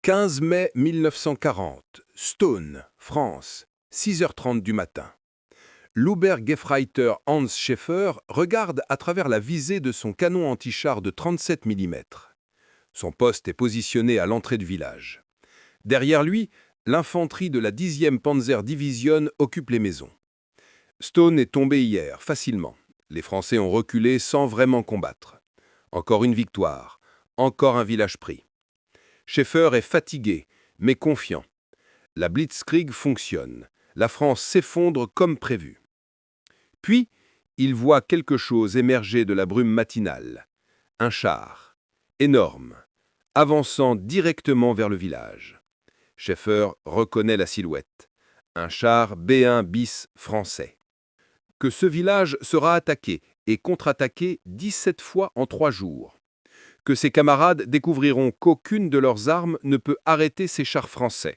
15 mai 1940, Stone, France, 6h30 du matin. L'Obergefreiter Hans Schäfer regarde à travers la visée de son canon anti-char de 37 mm. Son poste est positionné à l'entrée du village. Derrière lui, l'infanterie de la 10e Panzer Division occupe les maisons. Stone est tombé hier, facilement. Les Français ont reculé sans vraiment combattre. Encore une victoire, encore un village pris. Schäfer est fatigué, mais confiant. La Blitzkrieg fonctionne. La France s'effondre comme prévu. Puis, il voit quelque chose émerger de la brume matinale. Un char, énorme, avançant directement vers le village. Schäfer reconnaît la silhouette. Un char B1 bis français. Que ce village sera attaqué et contre-attaqué 17 fois en 3 jours. Que ses camarades découvriront qu'aucune de leurs armes ne peut arrêter ces chars français.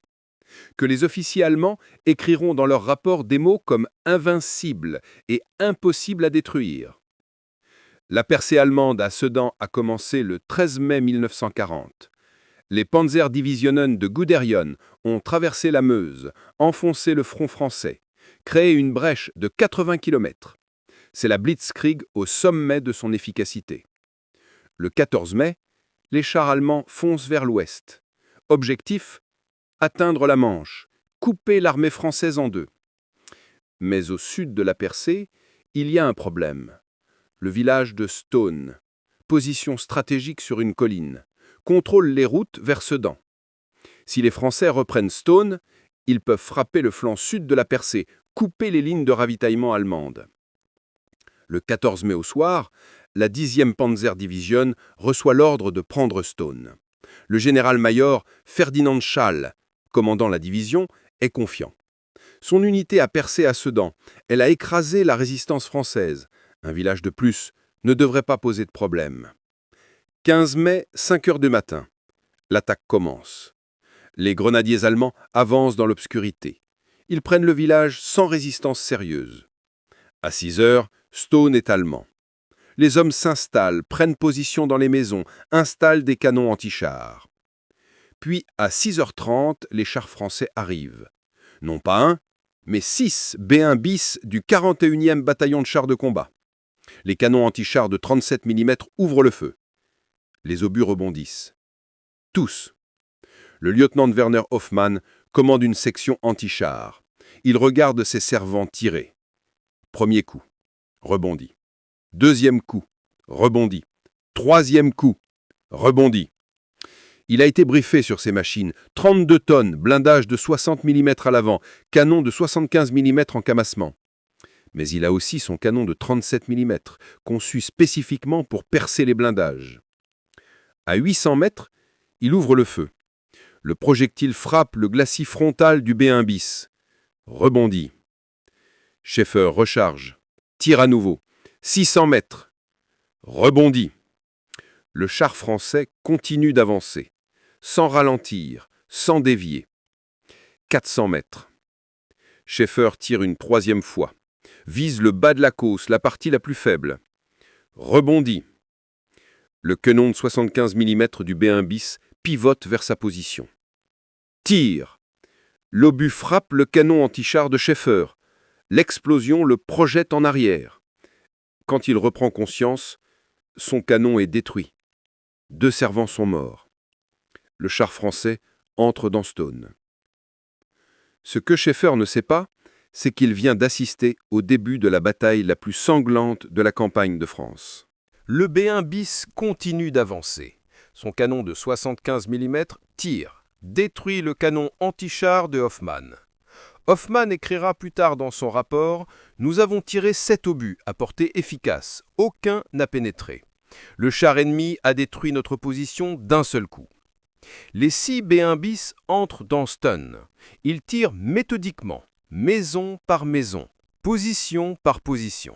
Que les officiers allemands écriront dans leurs rapports des mots comme « invincible » et « impossible à détruire ». La percée allemande à Sedan a commencé le 13 mai 1940. Les Panzerdivisionen de Guderian ont traversé la Meuse, enfoncé le front français, créé une brèche de 80 km. C'est la Blitzkrieg au sommet de son efficacité. Le 14 mai, les chars allemands foncent vers l'ouest. Objectif : atteindre la Manche, couper l'armée française en deux. Mais au sud de la percée, il y a un problème. Le village de Stone, position stratégique sur une colline, contrôle les routes vers Sedan. Si les Français reprennent Stone, ils peuvent frapper le flanc sud de la percée, couper les lignes de ravitaillement allemandes. Le 14 mai au soir, la 10e Panzer Division reçoit l'ordre de prendre Stone. Le général-major Ferdinand Schall, commandant la division, est confiant. Son unité a percé à Sedan. Elle a écrasé la résistance française. Un village de plus ne devrait pas poser de problème. 15 mai, 5 heures du matin. L'attaque commence. Les grenadiers allemands avancent dans l'obscurité. Ils prennent le village sans résistance sérieuse. À 6 heures, Stone est allemand. Les hommes s'installent, prennent position dans les maisons, installent des canons anti-chars. Puis, à 6h30, les chars français arrivent. Non pas un, mais 6 B1 bis du 41e bataillon de chars de combat. Les canons anti-chars de 37 mm ouvrent le feu. Les obus rebondissent. Tous. Le lieutenant Werner Hoffmann commande une section anti-chars. Il regarde ses servants tirer. Premier coup. Rebondit. Deuxième coup, rebondit. Troisième coup, rebondit. Il a été briefé sur ces machines. 32 tonnes, blindage de 60 mm à l'avant, canon de 75 mm en camassement. Mais il a aussi son canon de 37 mm, conçu spécifiquement pour percer les blindages. À 800 mètres, il ouvre le feu. Le projectile frappe le glacis frontal du B1 bis. Rebondit. Schäfer recharge, tire à nouveau. 600 mètres. Rebondit. Le char français continue d'avancer, sans ralentir, sans dévier. 400 mètres. Schäfer tire une troisième fois. Vise le bas de la côte, la partie la plus faible. Rebondit. Le canon de 75 mm du B1 bis pivote vers sa position. Tire. L'obus frappe le canon anti-char de Schäfer. L'explosion le projette en arrière. Quand il reprend conscience, son canon est détruit. 2 servants sont morts. Le char français entre dans Stone. Ce que Schäfer ne sait pas, c'est qu'il vient d'assister au début de la bataille la plus sanglante de la campagne de France. Le B1 bis continue d'avancer. Son canon de 75 mm tire, détruit le canon anti-char de Hoffmann. Hoffmann écrira plus tard dans son rapport « Nous avons tiré 7 obus à portée efficace. Aucun n'a pénétré. Le char ennemi a détruit notre position d'un seul coup. » Les 6 B1 bis entrent dans Stone. Ils tirent méthodiquement, maison par maison, position par position.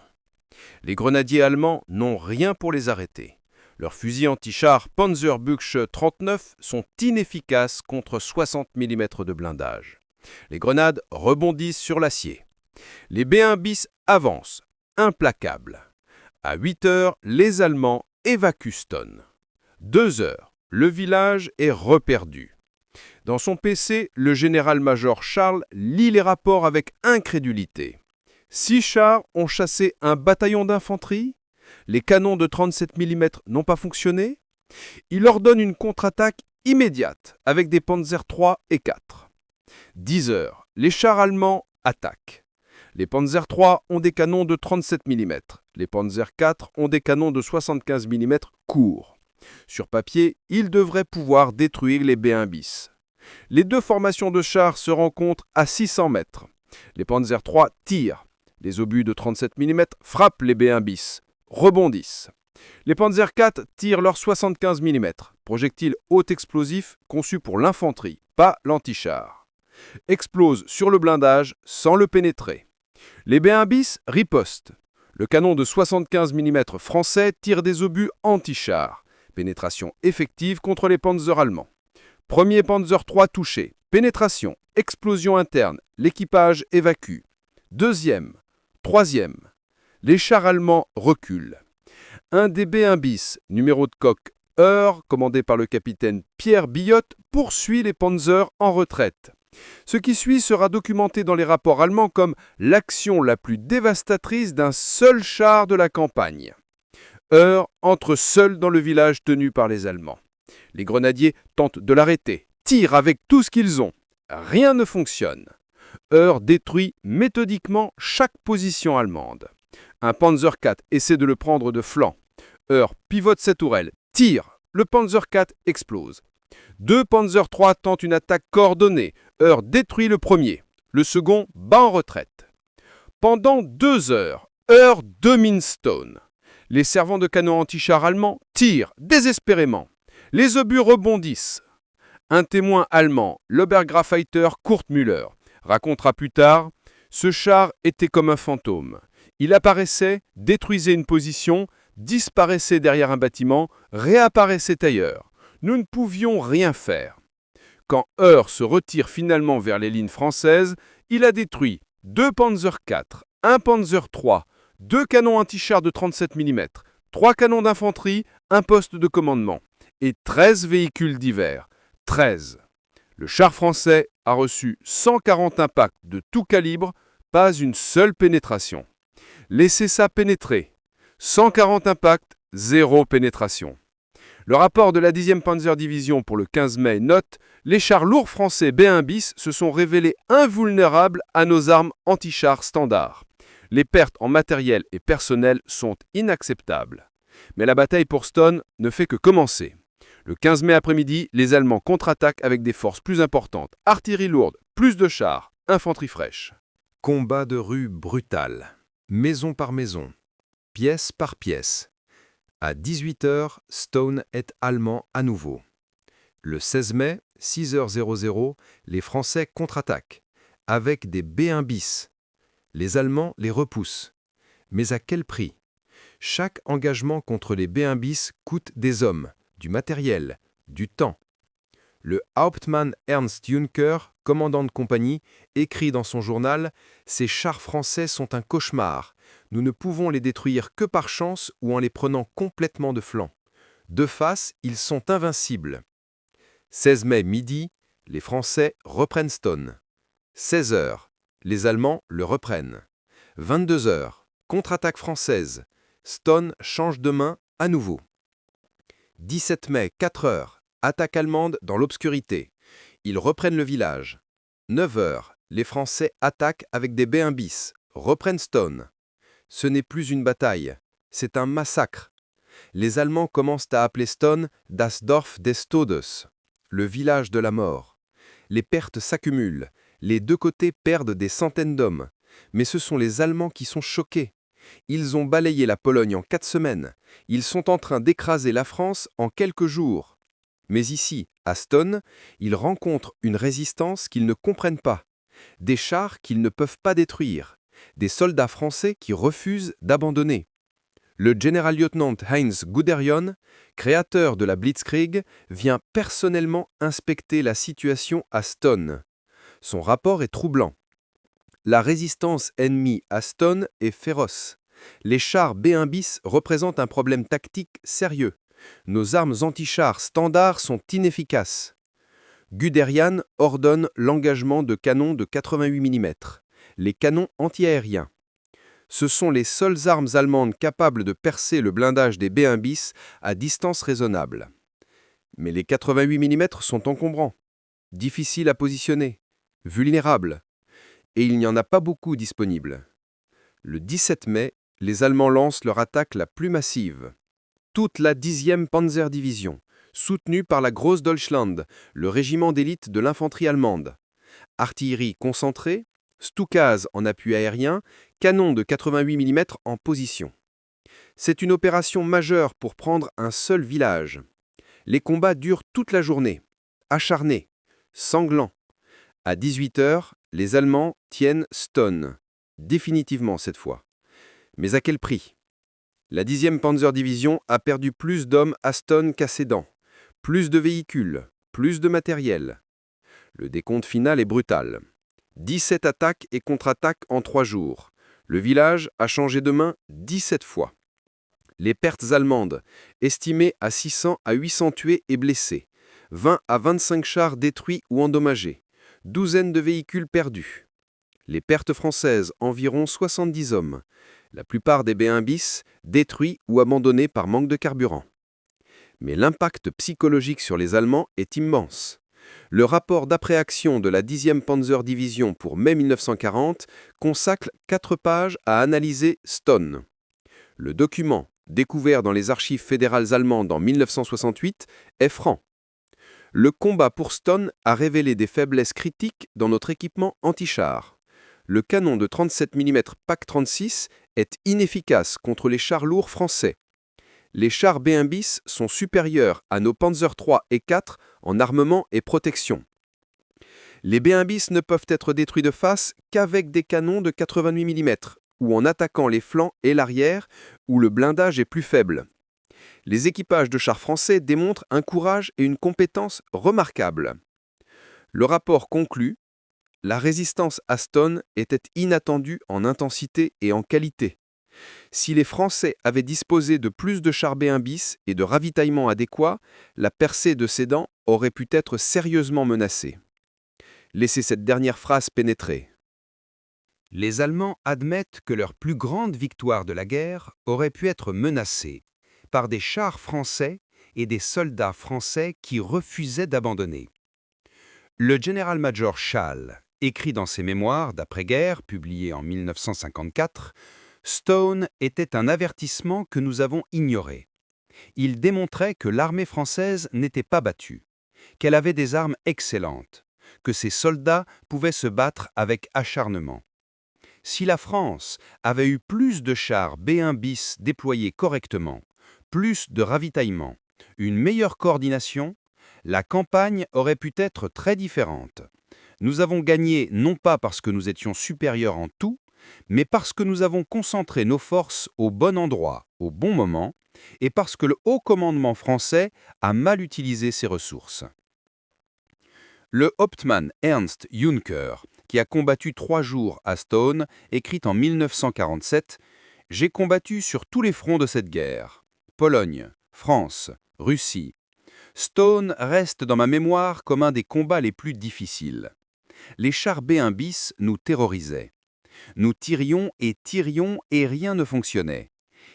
Les grenadiers allemands n'ont rien pour les arrêter. Leurs fusils anti-chars Panzerbuchse 39 sont inefficaces contre 60 mm de blindage. Les grenades rebondissent sur l'acier. Les B1 bis avancent, implacables. À 8 heures, les Allemands évacuent Stone. 2 heures, le village est reperdu. Dans son PC, le général-major Charles lit les rapports avec incrédulité. 6 chars ont chassé un bataillon d'infanterie. Les canons de 37 mm n'ont pas fonctionné. Il ordonne une contre-attaque immédiate avec des Panzer III et IV. 10 heures, les chars allemands attaquent. Les Panzer III ont des canons de 37 mm. Les Panzer IV ont des canons de 75 mm courts. Sur papier, ils devraient pouvoir détruire les B1 bis. Les deux formations de chars se rencontrent à 600 mètres. Les Panzer III tirent. Les obus de 37 mm frappent les B1 bis, rebondissent. Les Panzer IV tirent leurs 75 mm, projectiles haut explosifs conçus pour l'infanterie, pas l'antichar. Explosent sur le blindage sans le pénétrer. Les B1 bis ripostent. Le canon de 75 mm français tire des obus anti-chars. Pénétration effective contre les Panzer allemands. Premier Panzer III touché. Pénétration, explosion interne, l'équipage évacue. Deuxième, troisième. Les chars allemands reculent. Un des B1 bis, numéro de coque Heure, commandé par le capitaine Pierre Billotte, poursuit les Panzers en retraite. Ce qui suit sera documenté dans les rapports allemands comme l'action la plus dévastatrice d'un seul char de la campagne. Heure entre seul dans le village tenu par les Allemands. Les grenadiers tentent de l'arrêter, tirent avec tout ce qu'ils ont. Rien ne fonctionne. Heure détruit méthodiquement chaque position allemande. Un Panzer IV essaie de le prendre de flanc. Heure pivote sa tourelle, tire, le Panzer IV explose. 2 Panzer III tentent une attaque coordonnée. Heure détruit le premier. Le second bat en retraite. Pendant 2 heures, Heure domine Stone. Les servants de canon anti-char allemands tirent désespérément. Les obus rebondissent. Un témoin allemand, l'Obergrafeiter Kurt Müller, racontera plus tard « Ce char était comme un fantôme. Il apparaissait, détruisait une position, disparaissait derrière un bâtiment, réapparaissait ailleurs. Nous ne pouvions rien faire. » Quand Heure se retire finalement vers les lignes françaises, il a détruit 2 Panzer IV, 1 Panzer III, 2 canons anti-chars de 37 mm, 3 canons d'infanterie, un poste de commandement et 13 véhicules divers. 13. Le char français a reçu 140 impacts de tout calibre, pas une seule pénétration. Laissez ça pénétrer. 140 impacts, 0 pénétration. Le rapport de la 10e Panzer Division pour le 15 mai note « Les chars lourds français B1 bis se sont révélés invulnérables à nos armes anti-chars standards. Les pertes en matériel et personnel sont inacceptables. » Mais la bataille pour Stone ne fait que commencer. Le 15 mai après-midi, les Allemands contre-attaquent avec des forces plus importantes. Artillerie lourde, plus de chars, infanterie fraîche. Combat de rue brutal. Maison par maison. Pièce par pièce. À 18h, Stone est allemand à nouveau. Le 16 mai, 6h00, les Français contre-attaquent, avec des B1 bis. Les Allemands les repoussent. Mais à quel prix? Chaque engagement contre les B1 bis coûte des hommes, du matériel, du temps. Le Hauptmann Ernst Juncker, commandant de compagnie, écrit dans son journal « Ces chars français sont un cauchemar. Nous ne pouvons les détruire que par chance ou en les prenant complètement de flanc. De face, ils sont invincibles. » 16 mai midi, les Français reprennent Stone. 16 heures, les Allemands le reprennent. 22 heures, contre-attaque française. Stone change de main à nouveau. 17 mai, 4 heures, attaque allemande dans l'obscurité. Ils reprennent le village. 9 heures, les Français attaquent avec des B1 bis, reprennent Stone. Ce n'est plus une bataille, c'est un massacre. Les Allemands commencent à appeler Stone das Dorf des Todes, le village de la mort. Les pertes s'accumulent, les deux côtés perdent des centaines d'hommes. Mais ce sont les Allemands qui sont choqués. Ils ont balayé la Pologne en 4 semaines. Ils sont en train d'écraser la France en quelques jours. Mais ici, à Stone, ils rencontrent une résistance qu'ils ne comprennent pas. Des chars qu'ils ne peuvent pas détruire. Des soldats français qui refusent d'abandonner. Le Generalleutnant Heinz Guderian, créateur de la Blitzkrieg, vient personnellement inspecter la situation à Stone. Son rapport est troublant. La résistance ennemie à Stone est féroce. Les chars B1 bis représentent un problème tactique sérieux. Nos armes anti-chars standards sont inefficaces. Guderian ordonne l'engagement de canons de 88 mm, les canons antiaériens. Ce sont les seules armes allemandes capables de percer le blindage des B-1 bis à distance raisonnable. Mais les 88 mm sont encombrants, difficiles à positionner, vulnérables, et il n'y en a pas beaucoup disponibles. Le 17 mai, les Allemands lancent leur attaque la plus massive. Toute la 10e Panzerdivision, soutenue par la Großdeutschland, le régiment d'élite de l'infanterie allemande. Artillerie concentrée, Stukas en appui aérien, canon de 88 mm en position. C'est une opération majeure pour prendre un seul village. Les combats durent toute la journée, acharnés, sanglants. À 18 h, les Allemands tiennent Stonne, définitivement cette fois. Mais à quel prix? La 10e Panzerdivision a perdu plus d'hommes à Stonne qu'à Sedan, plus de véhicules, plus de matériel. Le décompte final est brutal. 17 attaques et contre-attaques en 3 jours. Le village a changé de main 17 fois. Les pertes allemandes, estimées à 600 à 800 tués et blessés, 20 à 25 chars détruits ou endommagés, douzaines de véhicules perdus. Les pertes françaises, environ 70 hommes, la plupart des B-1 bis détruits ou abandonnés par manque de carburant. Mais l'impact psychologique sur les Allemands est immense. Le rapport d'après-action de la 10e Panzerdivision pour mai 1940 consacre 4 pages à analyser Stonne. Le document, découvert dans les archives fédérales allemandes en 1968, est franc. Le combat pour Stonne a révélé des faiblesses critiques dans notre équipement anti-char. Le canon de 37 mm PAC-36 est inefficace contre les chars lourds français. Les chars B-1 bis sont supérieurs à nos Panzer III et IV en armement et protection. Les B-1 bis ne peuvent être détruits de face qu'avec des canons de 88 mm ou en attaquant les flancs et l'arrière où le blindage est plus faible. Les équipages de chars français démontrent un courage et une compétence remarquables. Le rapport conclut: la résistance à Stonne était inattendue en intensité et en qualité. Si les Français avaient disposé de plus de chars B-1 bis et de ravitaillement adéquat, la percée de Sedan aurait pu être sérieusement menacée. Laissez cette dernière phrase pénétrer. Les Allemands admettent que leur plus grande victoire de la guerre aurait pu être menacée par des chars français et des soldats français qui refusaient d'abandonner. Le général-major Schall écrit dans ses mémoires d'après-guerre, publiés en 1954, « Stone était un avertissement que nous avons ignoré. Il démontrait que l'armée française n'était pas battue, qu'elle avait des armes excellentes, que ses soldats pouvaient se battre avec acharnement. Si la France avait eu plus de chars B-1 bis déployés correctement, plus de ravitaillement, une meilleure coordination, la campagne aurait pu être très différente. Nous avons gagné non pas parce que nous étions supérieurs en tout, mais parce que nous avons concentré nos forces au bon endroit, au bon moment, et parce que le haut commandement français a mal utilisé ses ressources. » Le Hauptmann Ernst Juncker, qui a combattu 3 jours à Stonne, écrit en 1947 « J'ai combattu sur tous les fronts de cette guerre. Pologne, France, Russie. Stonne reste dans ma mémoire comme un des combats les plus difficiles. Les chars B-1 bis nous terrorisaient. Nous tirions et rien ne fonctionnait.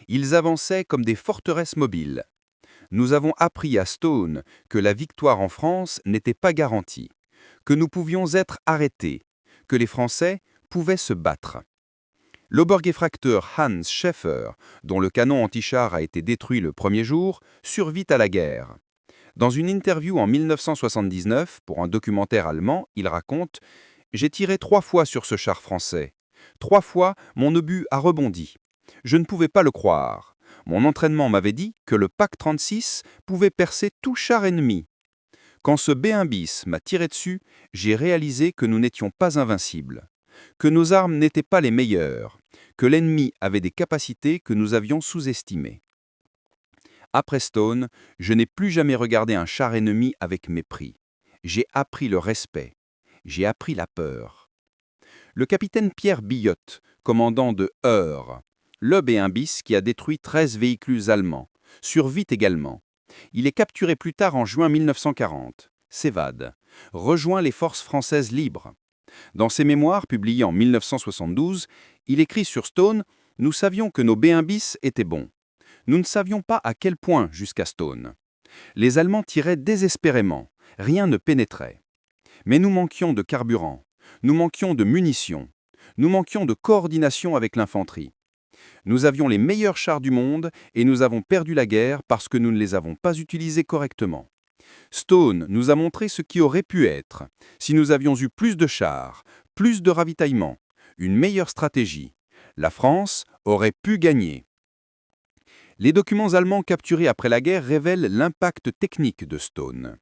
Ils avançaient comme des forteresses mobiles. Nous avons appris à Stonne que la victoire en France n'était pas garantie, que nous pouvions être arrêtés, que les Français pouvaient se battre. » L'Obergefreiter Hans Schäfer, dont le canon anti-char a été détruit le premier jour, survit à la guerre. Dans une interview en 1979 pour un documentaire allemand, il raconte « J'ai tiré 3 fois sur ce char français. 3 fois, mon obus a rebondi. Je ne pouvais pas le croire. Mon entraînement m'avait dit que le PAC-36 pouvait percer tout char ennemi. Quand ce B-1 bis m'a tiré dessus, j'ai réalisé que nous n'étions pas invincibles, que nos armes n'étaient pas les meilleures, que l'ennemi avait des capacités que nous avions sous-estimées. Après Stonne, je n'ai plus jamais regardé un char ennemi avec mépris. J'ai appris le respect. J'ai appris la peur. » Le capitaine Pierre Billotte, commandant de Eure, le B-1 bis qui a détruit 13 véhicules allemands, survit également. Il est capturé plus tard en juin 1940, s'évade, rejoint les forces françaises libres. Dans ses mémoires publiés en 1972, il écrit sur Stone « Nous savions que nos B1 bis étaient bons. Nous ne savions pas à quel point jusqu'à Stone. Les Allemands tiraient désespérément, rien ne pénétrait. Mais nous manquions de carburant, nous manquions de munitions, nous manquions de coordination avec l'infanterie. Nous avions les meilleurs chars du monde et nous avons perdu la guerre parce que nous ne les avons pas utilisés correctement. Stone nous a montré ce qui aurait pu être, si nous avions eu plus de chars, plus de ravitaillement, une meilleure stratégie. La France aurait pu gagner. » Les documents allemands capturés après la guerre révèlent l'impact technique de Stone.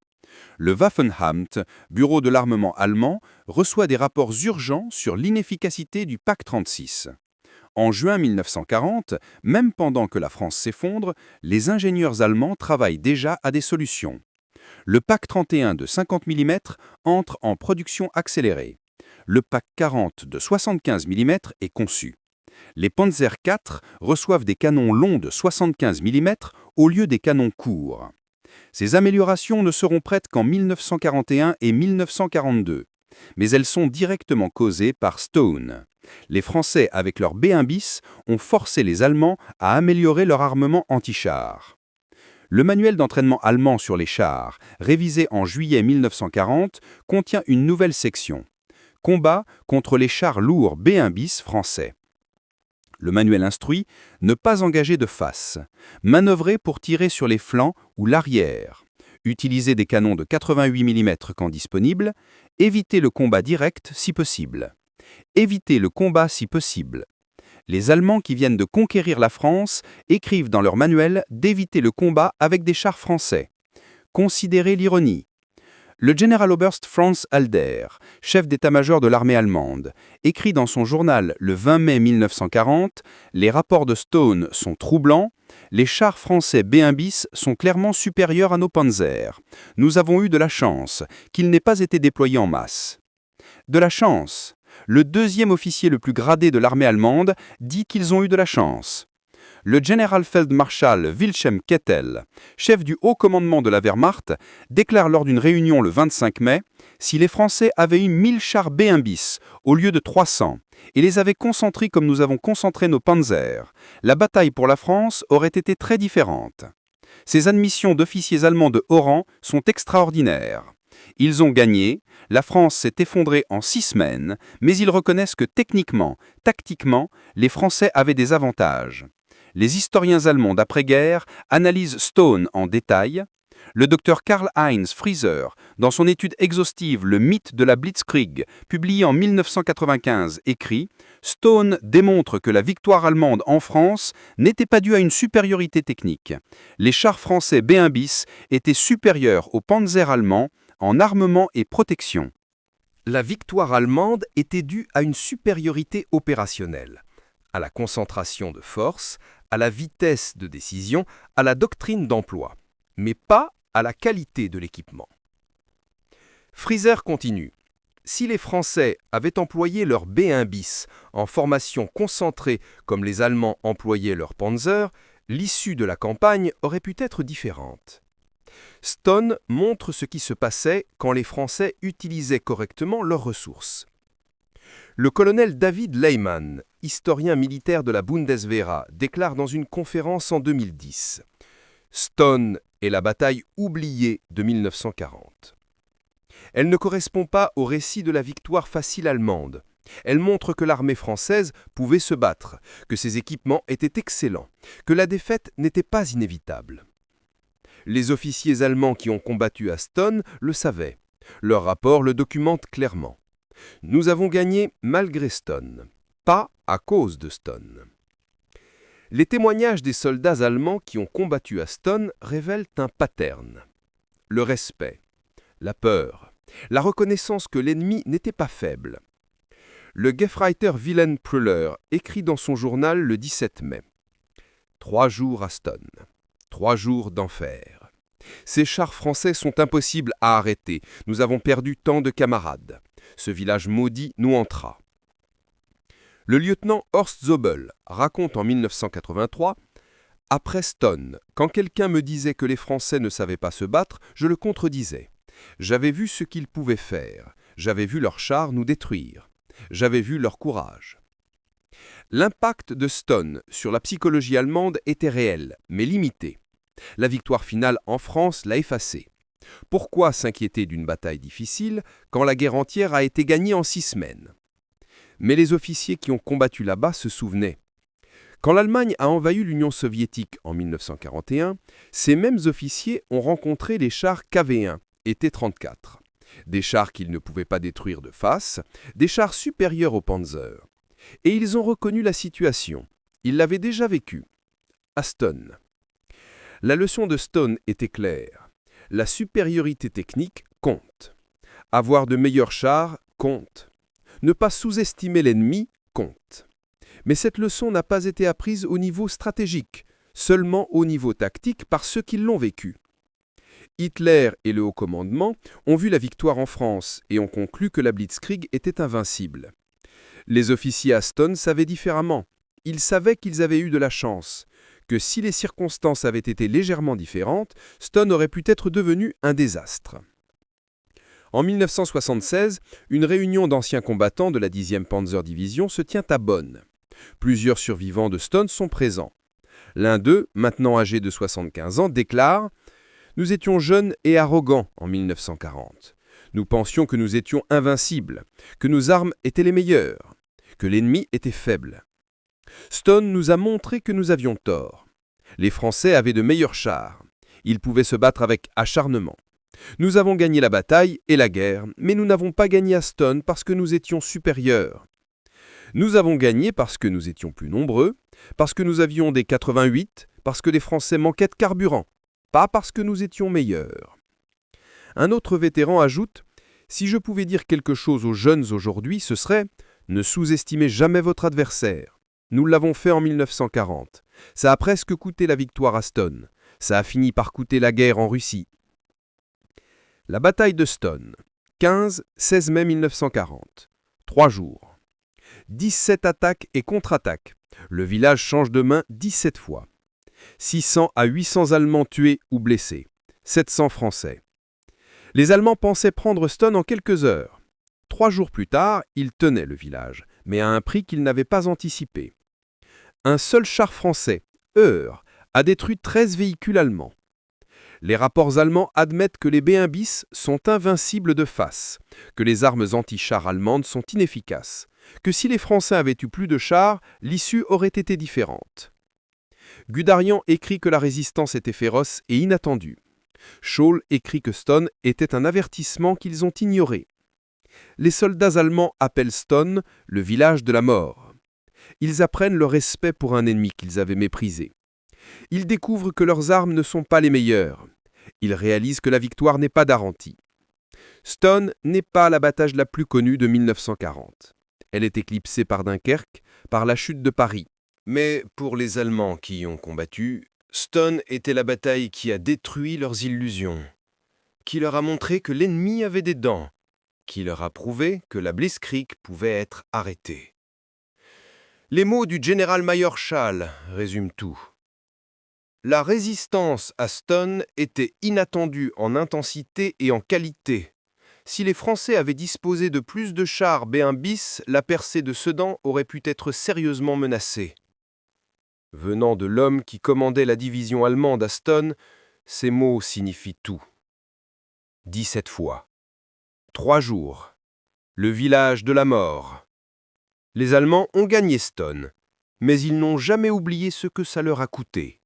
Le Waffenamt, bureau de l'armement allemand, reçoit des rapports urgents sur l'inefficacité du PAC 36. En juin 1940, même pendant que la France s'effondre, les ingénieurs allemands travaillent déjà à des solutions. Le PAC 31 de 50 mm entre en production accélérée. Le PAC 40 de 75 mm est conçu. Les Panzer IV reçoivent des canons longs de 75 mm au lieu des canons courts. Ces améliorations ne seront prêtes qu'en 1941 et 1942, mais elles sont directement causées par Stone. Les Français, avec leur B1 bis, ont forcé les Allemands à améliorer leur armement anti-char. Le manuel d'entraînement allemand sur les chars, révisé en juillet 1940, contient une nouvelle section. Combat contre les chars lourds B1 bis français. Le manuel instruit ne pas engager de face, manœuvrer pour tirer sur les flancs ou l'arrière, utiliser des canons de 88 mm quand disponible, éviter le combat direct si possible. Éviter le combat si possible. Les Allemands qui viennent de conquérir la France écrivent dans leur manuel d'éviter le combat avec des chars français. Considérez l'ironie. Le Generaloberst Franz Halder, chef d'état-major de l'armée allemande, écrit dans son journal le 20 mai 1940 « Les rapports de Stone sont troublants, les chars français B1 bis sont clairement supérieurs à nos Panzers. Nous avons eu de la chance qu'ils n'aient pas été déployés en masse. » De la chance. Le deuxième officier le plus gradé de l'armée allemande dit qu'ils ont eu de la chance. Le Generalfeldmarschall Wilhelm Kettel, chef du haut commandement de la Wehrmacht, déclare lors d'une réunion le 25 mai « Si les Français avaient eu 1000 chars B1 bis au lieu de 300 et les avaient concentrés comme nous avons concentré nos Panzers, la bataille pour la France aurait été très différente. » Ces admissions d'officiers allemands de haut rang sont extraordinaires. Ils ont gagné, la France s'est effondrée en 6 semaines, mais ils reconnaissent que techniquement, tactiquement, les Français avaient des avantages. Les historiens allemands d'après-guerre analysent Stone en détail. Le docteur Karl-Heinz Frieser, dans son étude exhaustive Le mythe de la Blitzkrieg, publiée en 1995, écrit « Stone démontre que la victoire allemande en France n'était pas due à une supériorité technique. Les chars français B1 bis étaient supérieurs aux panzers allemands en armement et protection. » La victoire allemande était due à une supériorité opérationnelle, à la concentration de force, à la vitesse de décision, à la doctrine d'emploi, mais pas à la qualité de l'équipement. Frieser continue. Si les Français avaient employé leur B1 bis en formation concentrée comme les Allemands employaient leur Panzer, l'issue de la campagne aurait pu être différente. Stone montre ce qui se passait quand les Français utilisaient correctement leurs ressources. Le colonel David Leymann, historien militaire de la Bundeswehr, déclare dans une conférence en 2010 « Stone est la bataille oubliée de 1940. Elle ne correspond pas au récit de la victoire facile allemande. Elle montre que l'armée française pouvait se battre, que ses équipements étaient excellents, que la défaite n'était pas inévitable. Les officiers allemands qui ont combattu à Stone le savaient. Leur rapport le documente clairement. Nous avons gagné malgré Stone, pas à cause de Stone. Les témoignages des soldats allemands qui ont combattu à Stone révèlent un pattern. Le respect, la peur, la reconnaissance que l'ennemi n'était pas faible. Le Gefreiter Wilhelm Prüller écrit dans son journal le 17 mai. 3 jours à Stone, 3 jours d'enfer. Ces chars français sont impossibles à arrêter. Nous avons perdu tant de camarades. Ce village maudit nous entra. Le lieutenant Horst Zobel raconte en 1983 « Après Stone, quand quelqu'un me disait que les Français ne savaient pas se battre, je le contredisais. J'avais vu ce qu'ils pouvaient faire. J'avais vu leurs chars nous détruire. J'avais vu leur courage. L'impact de Stone sur la psychologie allemande était réel, mais limité. La victoire finale en France l'a effacé. Pourquoi s'inquiéter d'une bataille difficile quand la guerre entière a été gagnée en 6 semaines? Mais les officiers qui ont combattu là-bas se souvenaient. Quand l'Allemagne a envahi l'Union soviétique en 1941, ces mêmes officiers ont rencontré les chars KV-1 et T-34. Des chars qu'ils ne pouvaient pas détruire de face, des chars supérieurs aux Panzer. Et ils ont reconnu la situation. Ils l'avaient déjà vécue. À Stone. La leçon de Stone était claire. La supériorité technique compte. Avoir de meilleurs chars compte. Ne pas sous-estimer l'ennemi compte. Mais cette leçon n'a pas été apprise au niveau stratégique, seulement au niveau tactique par ceux qui l'ont vécu. Hitler et le haut commandement ont vu la victoire en France et ont conclu que la Blitzkrieg était invincible. Les officiers à Stone savaient différemment. Ils savaient qu'ils avaient eu de la chance, que si les circonstances avaient été légèrement différentes, Stone aurait pu être devenu un désastre. En 1976, une réunion d'anciens combattants de la 10e Panzer Division se tient à Bonn. Plusieurs survivants de Stone sont présents. L'un d'eux, maintenant âgé de 75 ans, déclare « Nous étions jeunes et arrogants en 1940. Nous pensions que nous étions invincibles, que nos armes étaient les meilleures, que l'ennemi était faible. Stone nous a montré que nous avions tort. Les Français avaient de meilleurs chars. Ils pouvaient se battre avec acharnement. Nous avons gagné la bataille et la guerre, mais nous n'avons pas gagné à Stone parce que nous étions supérieurs. Nous avons gagné parce que nous étions plus nombreux, parce que nous avions des 88, parce que les Français manquaient de carburant, pas parce que nous étions meilleurs. » Un autre vétéran ajoute « Si je pouvais dire quelque chose aux jeunes aujourd'hui, ce serait « Ne sous-estimez jamais votre adversaire. Nous l'avons fait en 1940. Ça a presque coûté la victoire à Stone. Ça a fini par coûter la guerre en Russie. » La bataille de Stone, 15-16 mai 1940. 3 jours. 17 attaques et contre-attaques. Le village change de main 17 fois. 600 à 800 Allemands tués ou blessés. 700 Français. Les Allemands pensaient prendre Stone en quelques heures. 3 jours plus tard, ils tenaient le village, mais à un prix qu'ils n'avaient pas anticipé. Un seul char français, Eure, a détruit 13 véhicules allemands. Les rapports allemands admettent que les B1 bis sont invincibles de face, que les armes anti-chars allemandes sont inefficaces, que si les Français avaient eu plus de chars, l'issue aurait été différente. Guderian écrit que la résistance était féroce et inattendue. Scholl écrit que Stone était un avertissement qu'ils ont ignoré. Les soldats allemands appellent Stone le village de la mort. Ils apprennent le respect pour un ennemi qu'ils avaient méprisé. Ils découvrent que leurs armes ne sont pas les meilleures. Ils réalisent que la victoire n'est pas garantie. Stone n'est pas l'abattage la plus connue de 1940. Elle est éclipsée par Dunkerque, par la chute de Paris. Mais pour les Allemands qui y ont combattu, Stone était la bataille qui a détruit leurs illusions, qui leur a montré que l'ennemi avait des dents, qui leur a prouvé que la Blitzkrieg pouvait être arrêtée. Les mots du général-major Schall résument tout. La résistance à Stone était inattendue en intensité et en qualité. Si les Français avaient disposé de plus de chars B1 bis, la percée de Sedan aurait pu être sérieusement menacée. Venant de l'homme qui commandait la division allemande à Stone, ces mots signifient tout. 17 fois. 3 jours. Le village de la mort. Les Allemands ont gagné Stone, mais ils n'ont jamais oublié ce que ça leur a coûté.